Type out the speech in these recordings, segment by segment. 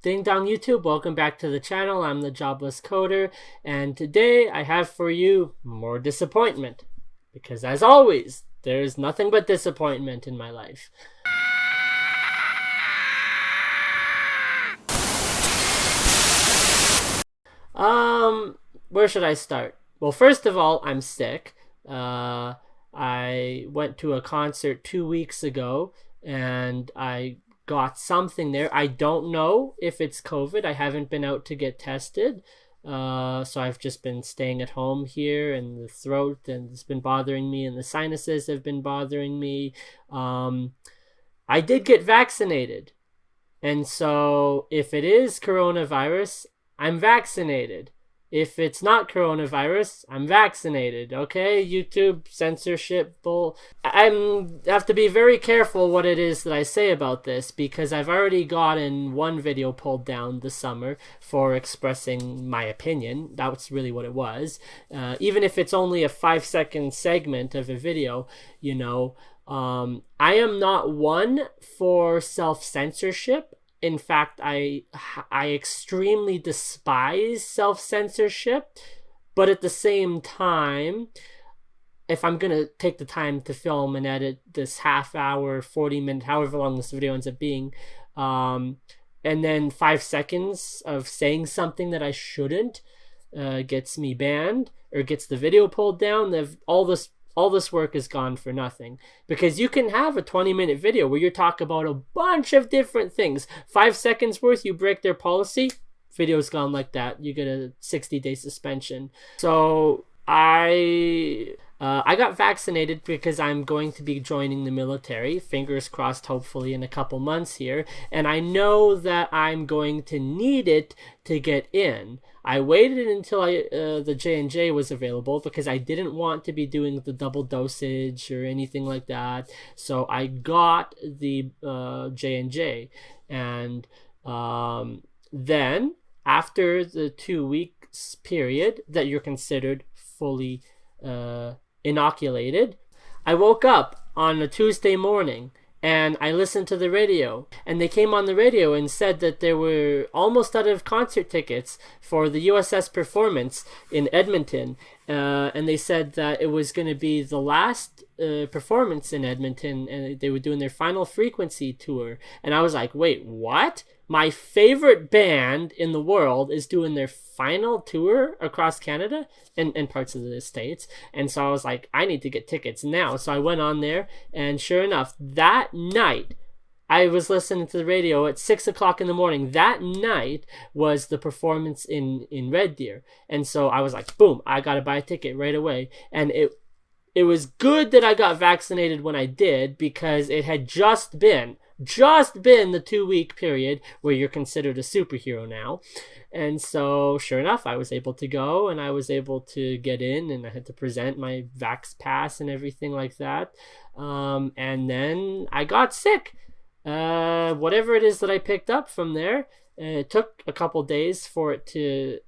Ding dong YouTube, welcome back to the channel. I'm the Jobless Coder, and today I have for you more disappointment. Because as always, there's nothing but disappointment in my life. Where should I start? Well, first of all, I'm sick. I went to a concert 2 weeks ago, and I got something there. I don't know if it's COVID. I haven't been out to get tested. So I've just been staying at home here, and the throat and it's been bothering me, and the sinuses have been bothering me. I did get vaccinated. And so if it is coronavirus, I'm vaccinated. If it's not coronavirus, I'm vaccinated. Okay, YouTube censorship bull. I have to be very careful what it is that I say about this, because I've already gotten one video pulled down this summer for expressing my opinion. That's really what it was. Even if it's only a 5-second segment of a video, you know, I am not one for self-censorship. In fact, I extremely despise self-censorship, but at the same time, if I'm going to take the time to film and edit this half hour, 40-minute, however long this video ends up being, and then 5 seconds of saying something that I shouldn't gets me banned or gets the video pulled down, all this work is gone for nothing. Because you can have a 20-minute video where you talk about a bunch of different things. 5 seconds worth, you break their policy, video's gone like that. You get a 60-day suspension. So I got vaccinated because I'm going to be joining the military. Fingers crossed, hopefully in a couple months here. And I know that I'm going to need it to get in. I waited until the J&J was available because I didn't want to be doing the double dosage or anything like that. So I got the J&J. And then after the 2 weeks period that you're considered fully inoculated, I woke up on a Tuesday morning and I listened to the radio, and they came on the radio and said that they were almost out of concert tickets for the USS Performance in Edmonton, and they said that it was going to be the last performance in Edmonton, and they were doing their final frequency tour. And I was like, wait, what? My favorite band in the world is doing their final tour across Canada and parts of the States. And so I was like, I need to get tickets now. So I went on there, and sure enough, that night, I was listening to the radio at 6 o'clock in the morning. That night was the performance in Red Deer. And so I was like, boom, I got to buy a ticket right away. And it was good that I got vaccinated when I did, because it had just been the 2-week period where you're considered a superhero now. And so sure enough, I was able to go, and I was able to get in, and I had to present my vax pass and everything like that. And then I got sick. Whatever it is that I picked up from there, it took a couple days for it to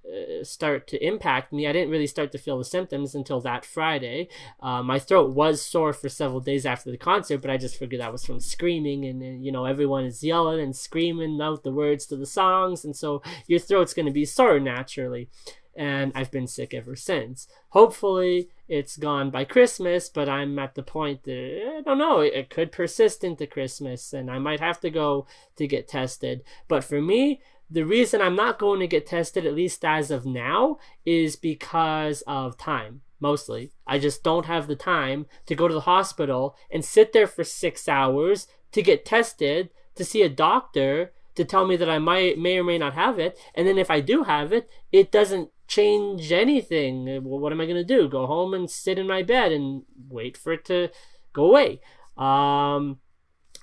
start to impact me. I didn't really start to feel the symptoms until that Friday. My throat was sore for several days after the concert, but I just figured that was from screaming, and you know, everyone is yelling and screaming out the words to the songs, and so your throat's going to be sore naturally. And I've been sick ever since. Hopefully it's gone by Christmas, but I'm at the point that I don't know, it could persist into Christmas, and I might have to go to get tested. But for me, the reason I'm not going to get tested, at least as of now, is because of time. Mostly, I just don't have the time to go to the hospital and sit there for 6 hours to get tested, to see a doctor to tell me that I may or may not have it. And then if I do have it, it doesn't change anything. What am I going to do? Go home and sit in my bed and wait for it to go away? I'm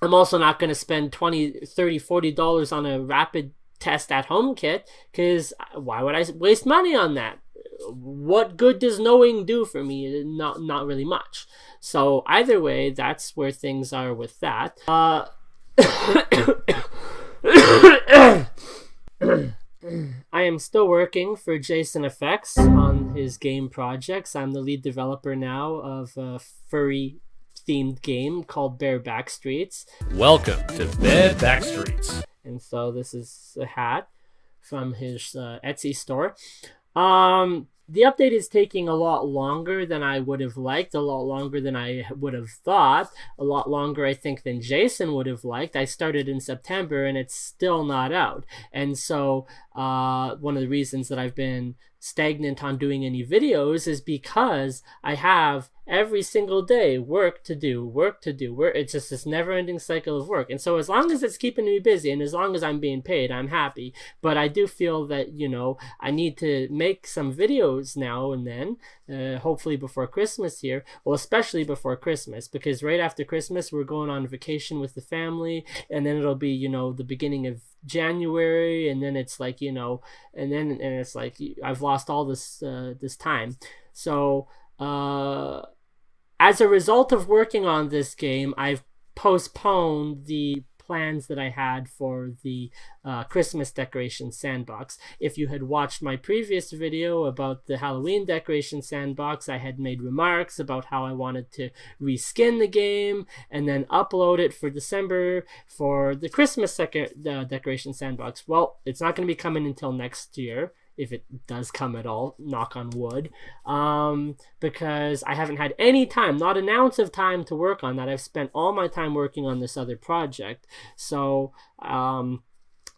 also not going to spend $20, $30, $40 on a rapid test at home kit, because why would I waste money on that? What good does knowing do for me? Not really much. So either way, that's where things are with that. I am still working for Jason Effects on his game projects. I'm the lead developer now of a furry themed game called Backstreets. Welcome to Backstreets. And so this is a hat from his Etsy store. The update is taking a lot longer than I would have liked, a lot longer than I would have thought, a lot longer, I think, than Jason would have liked. I started in September and it's still not out. And so one of the reasons that I've been stagnant on doing any videos is because I have every single day work to do. It's just this never-ending cycle of work. And so as long as it's keeping me busy and as long as I'm being paid, I'm happy. But I do feel that, you know, I need to make some videos now and then, hopefully before Christmas here. Well, especially before Christmas, because right after Christmas, we're going on vacation with the family, and then it'll be, you know, the beginning of January, and then it's like, you know, and it's like I've lost all this time. So as a result of working on this game, I've postponed the plans that I had for the Christmas decoration sandbox. If you had watched my previous video about the Halloween decoration sandbox, I had made remarks about how I wanted to reskin the game and then upload it for December for the Christmas decoration sandbox. Well, it's not going to be coming until next year, if it does come at all, knock on wood, because I haven't had any time, not an ounce of time to work on that. I've spent all my time working on this other project. So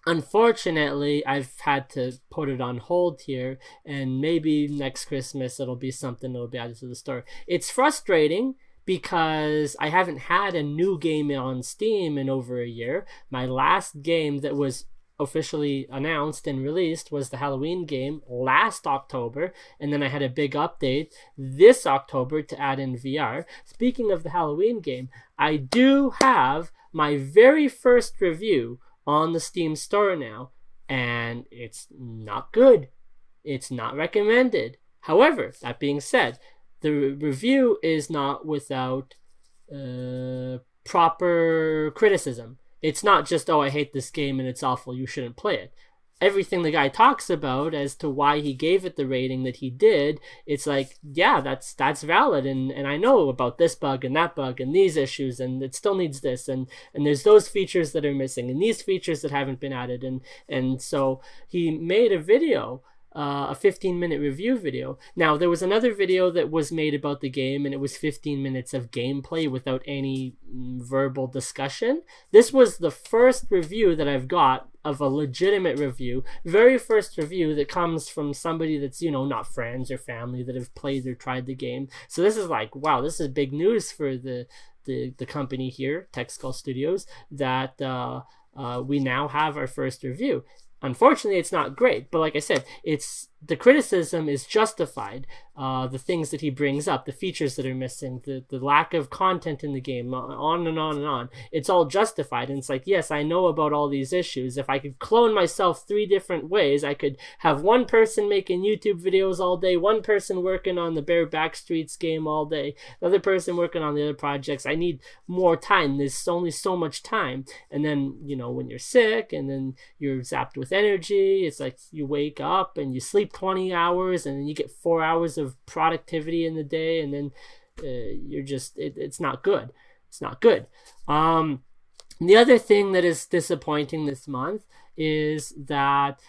unfortunately, I've had to put it on hold here, and maybe next Christmas it'll be something that'll be added to the store. It's frustrating because I haven't had a new game on Steam in over a year. My last game that was officially announced and released was the Halloween game last October, and then I had a big update this October to add in VR. Speaking of the Halloween game, I do have my very first review on the Steam store now, and it's not good. It's not recommended. However, that being said, the review is not without proper criticism. It's not just, oh, I hate this game and it's awful, you shouldn't play it. Everything the guy talks about as to why he gave it the rating that he did, it's like, yeah, that's valid, and I know about this bug and that bug and these issues, and it still needs this, and there's those features that are missing and these features that haven't been added, and so he made a video, a 15-minute review video. Now, there was another video that was made about the game, and it was 15 minutes of gameplay without any verbal discussion. This was the first review that I've got of a legitimate review, very first review that comes from somebody that's, you know, not friends or family that have played or tried the game. So this is like, wow, this is big news for the company here, Tech Skull Studios, that we now have our first review. Unfortunately, it's not great, but like I said, the criticism is justified. The things that he brings up, the features that are missing, the lack of content in the game, on and on and on. It's all justified, and it's like, yes, I know about all these issues. If I could clone myself 3 different ways, I could have one person making YouTube videos all day, one person working on the Backstreet's game all day, another person working on the other projects. I need more time. There's only so much time. And then, you know, when you're sick and then you're zapped with energy, it's like you wake up and you sleep 20 hours and then you get 4 hours of productivity in the day, and then you're just it's not good. It's not good. The other thing that is disappointing this month is that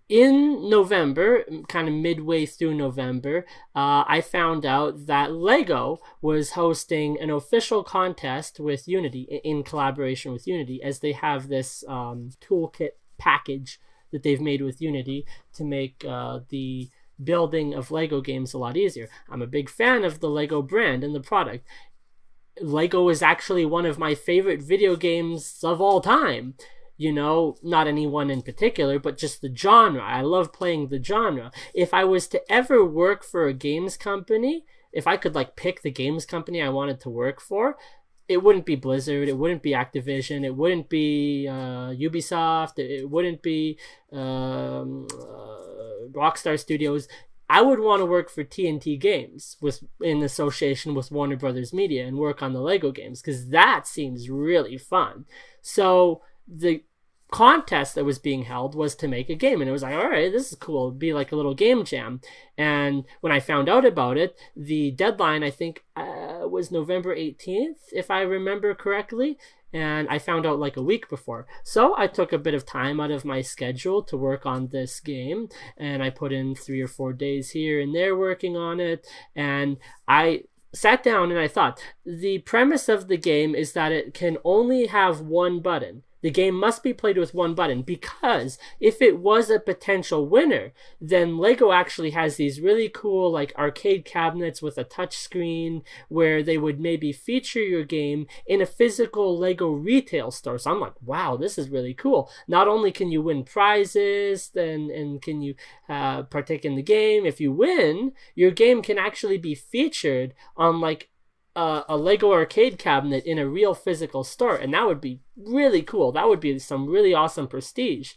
in November, kind of midway through November, I found out that Lego was hosting an official contest with Unity, in collaboration with Unity, as they have this toolkit package that they've made with Unity to make the building of Lego games a lot easier. I'm a big fan of the Lego brand and the product. Lego is actually one of my favorite video games of all time. You know, not any one in particular, but just the genre. I love playing the genre. If I was to ever work for a games company, if I could like pick the games company I wanted to work for, it wouldn't be Blizzard, it wouldn't be Activision, it wouldn't be Ubisoft, it wouldn't be Rockstar Studios. I would want to work for TNT Games in association with Warner Brothers Media and work on the Lego games, because that seems really fun. So the contest that was being held was to make a game, and it was like, all right, this is cool. It'd be like a little game jam. And when I found out about it, the deadline, I think, was November 18th, if I remember correctly. and I found out like a week before. So I took a bit of time out of my schedule to work on this game, and I put in 3 or 4 days here and there working on it, and I sat down and I thought, the premise of the game is that it can only have one button. The game must be played with one button, because if it was a potential winner, then Lego actually has these really cool like arcade cabinets with a touch screen where they would maybe feature your game in a physical Lego retail store. So I'm like, wow, this is really cool. Not only can you win prizes and can you partake in the game, if you win, your game can actually be featured on like a Lego arcade cabinet in a real physical store, and that would be really cool. That would be some really awesome prestige.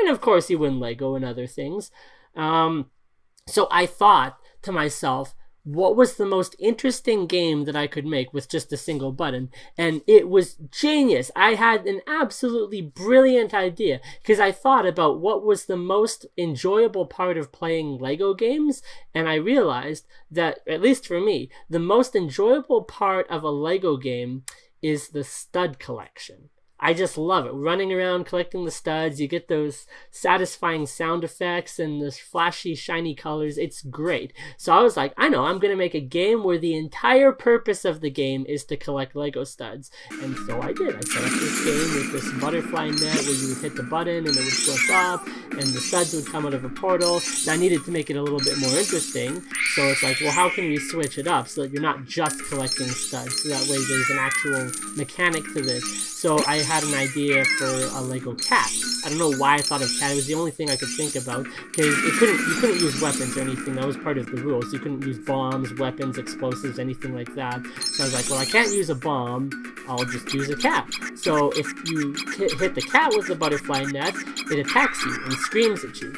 And of course, you win Lego and other things. So I thought to myself, what was the most interesting game that I could make with just a single button? And it was genius. I had an absolutely brilliant idea, because I thought about what was the most enjoyable part of playing Lego games, and I realized that, at least for me, the most enjoyable part of a Lego game is the stud collection. I just love it. Running around collecting the studs, you get those satisfying sound effects and the flashy, shiny colors. It's great. So I was like, I know, I'm going to make a game where the entire purpose of the game is to collect Lego studs. And so I did. I set up this game with this butterfly net where you would hit the button and it would flip up and the studs would come out of a portal. And I needed to make it a little bit more interesting. So it's like, well, how can we switch it up so that you're not just collecting studs? So that way there's an actual mechanic to this. So I had an idea for a Lego cat. I don't know why I thought of cat. It was the only thing I could think about, because you couldn't use weapons or anything. That was part of the rules. You couldn't use bombs, weapons, explosives, anything like that. So I was like, well, I can't use a bomb. I'll just use a cat. So if you hit the cat with the butterfly net, it attacks you and screams at you.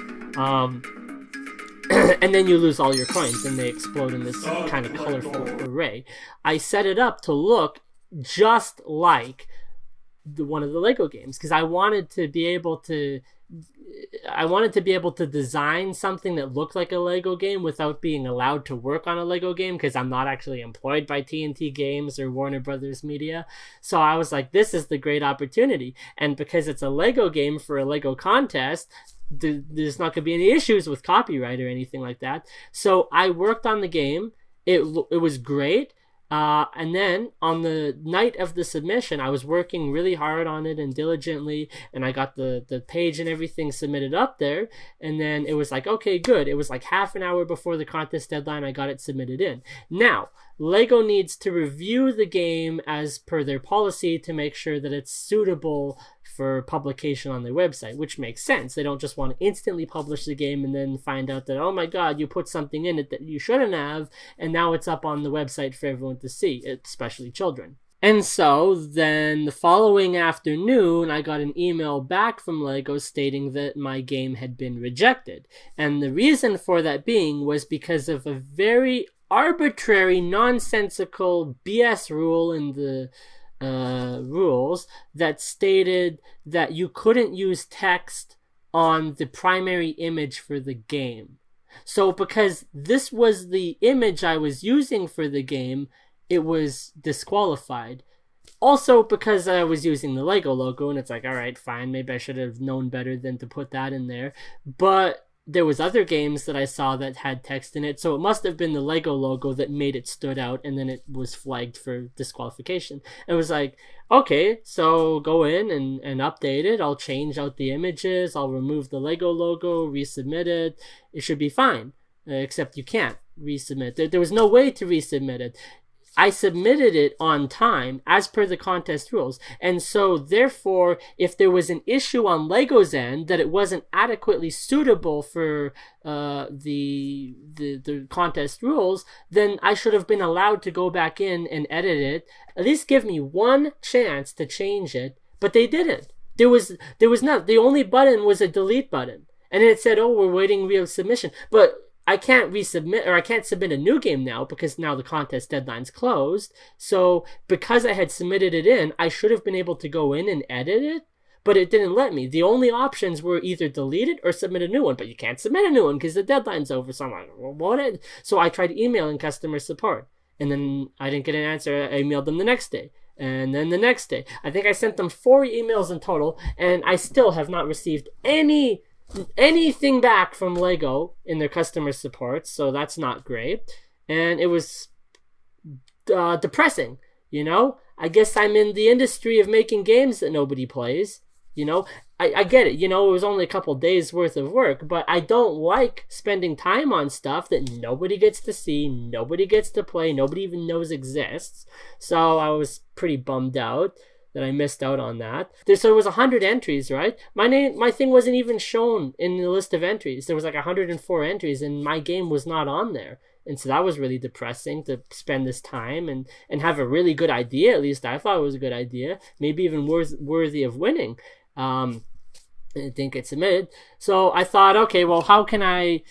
And then you lose all your coins and they explode in this kind of colorful array. I set it up to look just like one of the Lego games, because I wanted to be able to design something that looked like a Lego game without being allowed to work on a Lego game, because I'm not actually employed by TNT Games or Warner Brothers Media. So I was like, this is the great opportunity. And because it's a Lego game for a Lego contest, there's not going to be any issues with copyright or anything like that. So I worked on the game. It was great. And then on the night of the submission, I was working really hard on it and diligently, and I got the page and everything submitted up there. And then it was like, okay, good. It was like half an hour before the contest deadline, I got it submitted in. Now, Lego needs to review the game as per their policy to make sure that it's suitable for publication on their website, which makes sense. They don't just want to instantly publish the game and then find out that, oh my God, you put something in it that you shouldn't have, and now it's up on the website for everyone to see, especially children. And so then the following afternoon, I got an email back from Lego stating that my game had been rejected. And the reason for that being was because of a very arbitrary, nonsensical BS rule in the rules that stated that you couldn't use text on the primary image for the game. So because this was the image I was using for the game, it was disqualified. Also because I was using the Lego logo, and it's like, all right, fine, maybe I should have known better than to put that in there. But there was other games that I saw that had text in it, so it must have been the Lego logo that made it stood out, and then it was flagged for disqualification. It was like, okay, so go in and update it. I'll change out the images. I'll remove the Lego logo, resubmit it. It should be fine, except you can't resubmit. There was no way to resubmit it. I submitted it on time as per the contest rules. And so therefore, if there was an issue on Lego's end that it wasn't adequately suitable for the contest rules, then I should have been allowed to go back in and edit it, at least give me one chance to change it. But they didn't. There was not. The only button was a delete button. And it said, oh, we're waiting real submission. But I can't resubmit, or I can't submit a new game now because now the contest deadline's closed. So because I had submitted it in, I should have been able to go in and edit it, but it didn't let me. The only options were either delete it or submit a new one, but you can't submit a new one because the deadline's over. So I'm like, well, So I tried emailing customer support, and then I didn't get an answer. I emailed them the next day, And then the next day, I think I sent them 4 emails in total, and I still have not received anything back from Lego in their customer support, so that's not great. And it was depressing, you know? I guess I'm in the industry of making games that nobody plays, you know? I get it, you know, it was only a couple days worth of work, but I don't like spending time on stuff that nobody gets to see, nobody gets to play, nobody even knows exists. So I was pretty bummed out that I missed out on that. So it was 100 entries, right? My thing wasn't even shown in the list of entries. There was like 104 entries, and my game was not on there. And so that was really depressing to spend this time and have a really good idea. At least I thought it was a good idea, maybe even worthy of winning. It didn't get submitted. So I thought, okay, well, how can I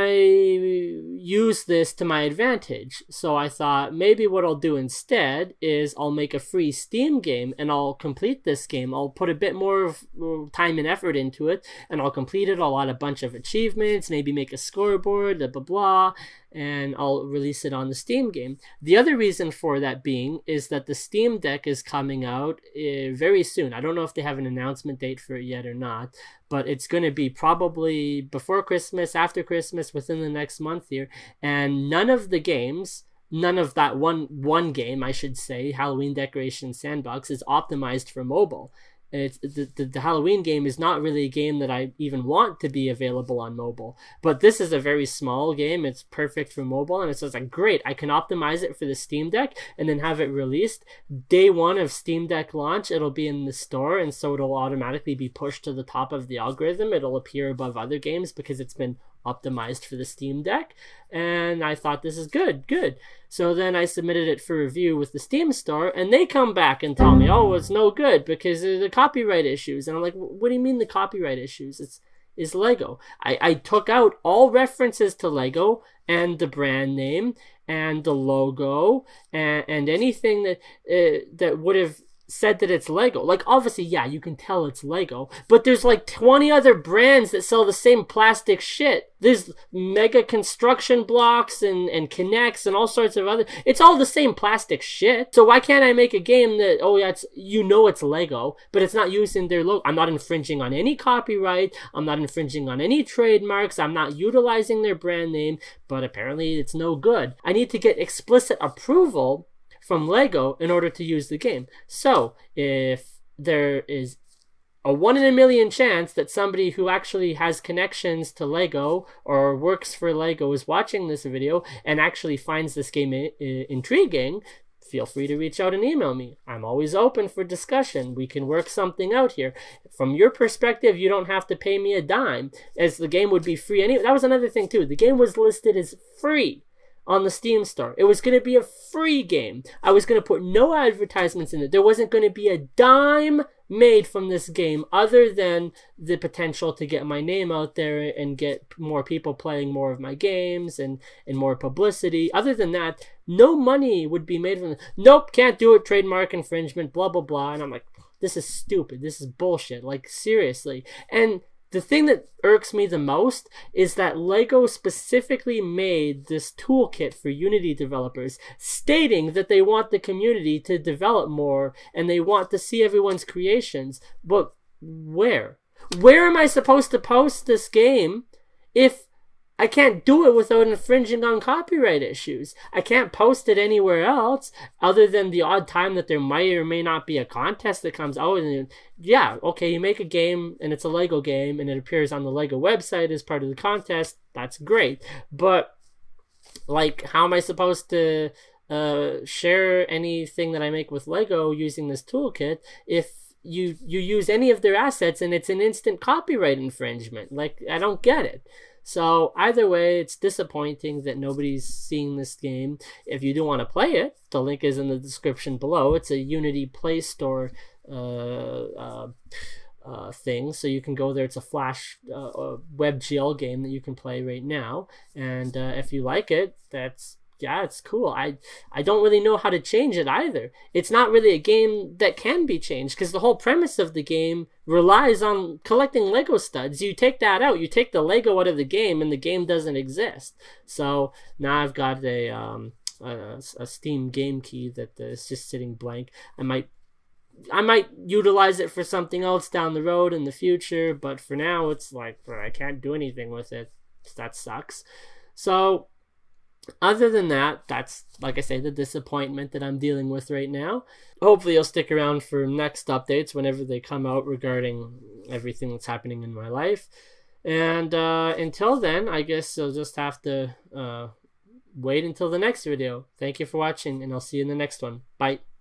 use this to my advantage? So I thought maybe what I'll do instead is I'll make a free Steam game, and I'll complete this game. I'll put a bit more time and effort into it, and I'll complete it. I'll add a bunch of achievements, maybe make a scoreboard, blah, blah, blah, and I'll release it on the Steam game. The other reason for that being is that the Steam Deck is coming out very soon. I don't know if they have an announcement date for it yet or not, but it's going to be probably before Christmas, after Christmas, within the next month here. And none of that one game, I should say, Halloween Decoration Sandbox, is optimized for mobile. It's the Halloween game is not really a game that I even want to be available on mobile. But this is a very small game. It's perfect for mobile, and it's just like, great, I can optimize it for the Steam Deck and then have it released day one of Steam Deck launch. It'll be in the store, and so it'll automatically be pushed to the top of the algorithm. It'll appear above other games because it's been optimized for the Steam Deck. And I thought, this is good. So then I submitted it for review with the Steam store, and they come back and tell me, oh, it's no good because of the copyright issues. And I'm like, what do you mean the copyright issues? It's Lego. I took out all references to Lego and the brand name and the logo and anything that would have said that it's Lego. Like, obviously, yeah, you can tell it's Lego, but there's like 20 other brands that sell the same plastic shit. There's Mega Construction Blocks and Kinects and all sorts of other, it's all the same plastic shit. So why can't I make a game that, oh yeah, it's Lego, but it's not using their logo? I'm not infringing on any copyright, I'm not infringing on any trademarks, I'm not utilizing their brand name, but apparently it's no good. I need to get explicit approval from Lego in order to use the game. So if there is a 1 in a million chance that somebody who actually has connections to Lego or works for Lego is watching this video and actually finds this game intriguing, feel free to reach out and email me. I'm always open for discussion. We can work something out here. From your perspective, you don't have to pay me a dime, as the game would be free anyway. That was another thing too. The game was listed as free on the Steam store. It was going to be a free game. I was going to put no advertisements in it. There wasn't going to be a dime made from this game other than the potential to get my name out there and get more people playing more of my games and more publicity. Other than that, no money would be made from it. Nope, can't do it, trademark infringement, blah, blah, blah. And I'm like, this is stupid. This is bullshit. Like, seriously. And the thing that irks me the most is that Lego specifically made this toolkit for Unity developers, stating that they want the community to develop more and they want to see everyone's creations. But where? Where am I supposed to post this game if I can't do it without infringing on copyright issues? I can't post it anywhere else other than the odd time that there might or may not be a contest that comes out. And yeah, okay, you make a game and it's a Lego game and it appears on the Lego website as part of the contest. That's great. But like, how am I supposed to share anything that I make with Lego using this toolkit if you use any of their assets and it's an instant copyright infringement? Like, I don't get it. So either way, it's disappointing that nobody's seeing this game. If you do want to play it, the link is in the description below. It's a Unity Play Store thing, so you can go there. It's a Flash WebGL game that you can play right now, and if you like it, it's cool. I don't really know how to change it either. It's not really a game that can be changed because the whole premise of the game relies on collecting Lego studs. You take that out, you take the Lego out of the game, and the game doesn't exist. So now I've got a a Steam game key that is just sitting blank. I might utilize it for something else down the road in the future, but for now it's like I can't do anything with it. That sucks. So other than that, that's, like I say, the disappointment that I'm dealing with right now. Hopefully you'll stick around for next updates whenever they come out regarding everything that's happening in my life. And until then, I guess you'll just have to wait until the next video. Thank you for watching, and I'll see you in the next one. Bye.